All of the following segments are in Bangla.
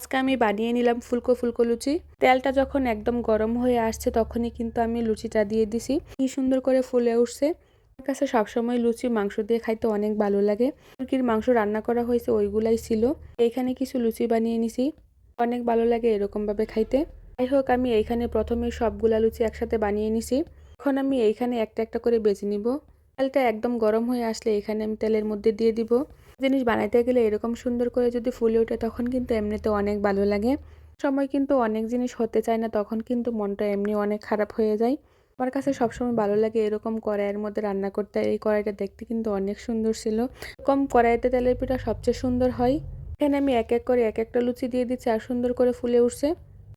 আজকে আমি বানিয়ে নিলাম ফুলকো ফুলকো লুচি। তেলটা যখন একদম গরম হয়ে আসছে তখনই কিন্তু আমি লুচিটা দিয়ে দিছি। কি সুন্দর করে ফুলে উঠছে। আমার কাছে সবসময় লুচি মাংস দিয়ে খাইতে অনেক ভালো লাগে। মুরগির মাংস রান্না করা হয়েছে ওইগুলাই ছিল। এইখানে কিছু লুচি বানিয়ে নিছি। অনেক ভালো লাগে এরকম ভাবে খাইতে। যাই হোক, আমি এইখানে প্রথমে সবগুলা লুচি একসাথে বানিয়ে নিছি। এখন আমি এইখানে একটা একটা করে বেজে নিব। তেলটা একদম গরম হয়ে আসলে এখানে আমি তেলের মধ্যে দিয়ে দিব। জিনিস বানাইতে গেলে এরকম সুন্দর করে যদি ফুলে ওঠে তখন কিন্তু এমনিতে অনেক ভালো লাগে। সময় কিন্তু অনেক জিনিস হতে চায় না, তখন কিন্তু মনটা এমনি অনেক খারাপ হয়ে যায়। আমার কাছে সবসময় ভালো লাগে এরকম কড়াইয়ের মধ্যে রান্না করতে। এই কড়াইটা দেখতে কিন্তু অনেক সুন্দর ছিল। এরকম কড়াইতে তেলের পিঠা সবচেয়ে সুন্দর হয়। এখানে আমি এক এক করে এক একটা লুচি দিয়ে দিচ্ছি আর সুন্দর করে ফুলে উঠছে।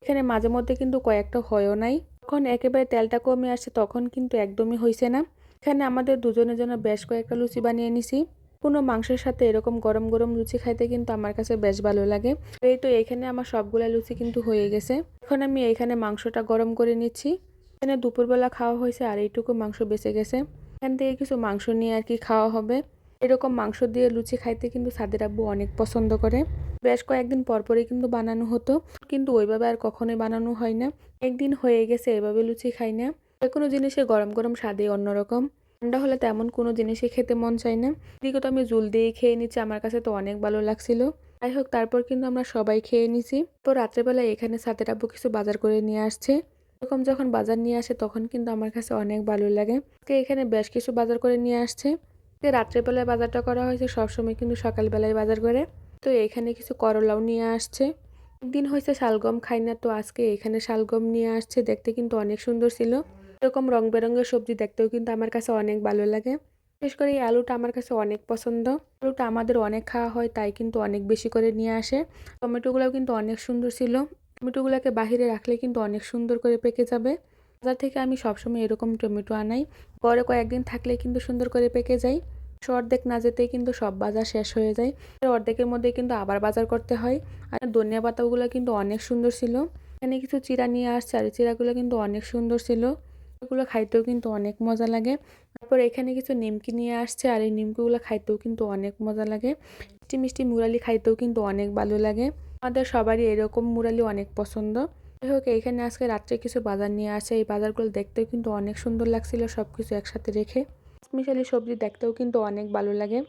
এখানে মাঝে মধ্যে কিন্তু কয়েকটা হয়ও নাই। যখন একেবারে তেলটা কমে আসছে তখন কিন্তু একদমই হয়েছে না। এখানে আমাদের দুজনের জন্য বেশ কয়েকটা লুচি বানিয়ে নিছি। কোনো মাংসের সাথে এরকম গরম গরম লুচি খাইতে কিন্তু আমার কাছে বেশ ভালো লাগে। এই তো এখানে আমার সবগুলা লুচি কিন্তু হয়ে গেছে। এখন আমি এখানে মাংসটা গরম করে নিচ্ছি। এখানে দুপুরবেলা খাওয়া হয়েছে আর এইটুকু মাংস বেঁচে গেছে। এখান থেকে কিছু মাংস নিয়ে আর কি খাওয়া হবে। এরকম মাংস দিয়ে লুচি খাইতে কিন্তু সাদের আব্বু অনেক পছন্দ করে। বেশ কয়েকদিন পরপরই কিন্তু বানানো হতো, কিন্তু ওইভাবে আর কখনোই বানানো হয় না। একদিন হয়ে গেছে এভাবে লুচি খাই না। যে কোনো জিনিসের গরম গরম স্বাদই অন্যরকম। ঠান্ডা হলে তেমন কোনো জিনিসই খেতে মন চায় না। এদিকে তো আমি জুল দিয়েই খেয়ে নিচ্ছি, আমার কাছে তো অনেক ভালো লাগছিল। যাই হোক, তারপর কিন্তু আমরা সবাই খেয়ে নিছি। তো রাত্রেবেলা এখানে সাথে আব্বু কিছু বাজার করে নিয়ে আসছে। এরকম যখন বাজার নিয়ে আসে তখন কিন্তু আমার কাছে অনেক ভালো লাগে। আজকে এখানে বেশ কিছু বাজার করে নিয়ে আসছে। রাত্রেবেলায় বাজারটা করা হয়েছে, সবসময় কিন্তু সকালবেলায় বাজার করে। তো এখানে কিছু করলাও নিয়ে আসছে। একদিন হয়েছে শালগম খাই না, তো আজকে এখানে শালগম নিয়ে আসছে। দেখতে কিন্তু অনেক সুন্দর ছিল। এরকম রং বেরঙের সবজি দেখতেও কিন্তু আমার কাছে অনেক ভালো লাগে। বিশেষ করে এই আলুটা আমার কাছে অনেক পছন্দ। আলুটা আমাদের অনেক খাওয়া হয়, তাই কিন্তু অনেক বেশি করে নিয়ে আসে। টমেটোগুলোও কিন্তু অনেক সুন্দর ছিল। টমেটোগুলোকে বাহিরে রাখলে কিন্তু অনেক সুন্দর করে পেকে যাবে। বাজার থেকে আমি সবসময় এরকম টমেটো আনাই। পরে কয়েকদিন থাকলে কিন্তু সুন্দর করে পেকে যায়। অর্ধেক না যেতেই কিন্তু সব বাজার শেষ হয়ে যায়। অর্ধেকের মধ্যে কিন্তু আবার বাজার করতে হয়। আর ধনিয়া পাতাগুলো কিন্তু অনেক সুন্দর ছিল। এখানে কিছু চিড়া নিয়ে আসছে আর চিড়াগুলো কিন্তু অনেক সুন্দর ছিল। এগুলো খাইতেও কিন্তু অনেক মজা লাগে। তারপর এখানে কিছু নিমকি নিয়ে আসছে আর এই নিমকিগুলো খাইতেও কিন্তু অনেক মজা লাগে। মিষ্টি মিষ্টি মুরালি খাইতেও কিন্তু অনেক ভালো লাগে। আমাদের সবারই এরকম মুরালি অনেক পছন্দ। যাই হোক, এইখানে আজকে রাত্রে কিছু বাজার নিয়ে আসে। এই বাজারগুলো দেখতেও কিন্তু অনেক সুন্দর লাগছিল সবকিছু একসাথে রেখে। মিশালি সবজি দেখতেও কিন্তু অনেক ভালো লাগে।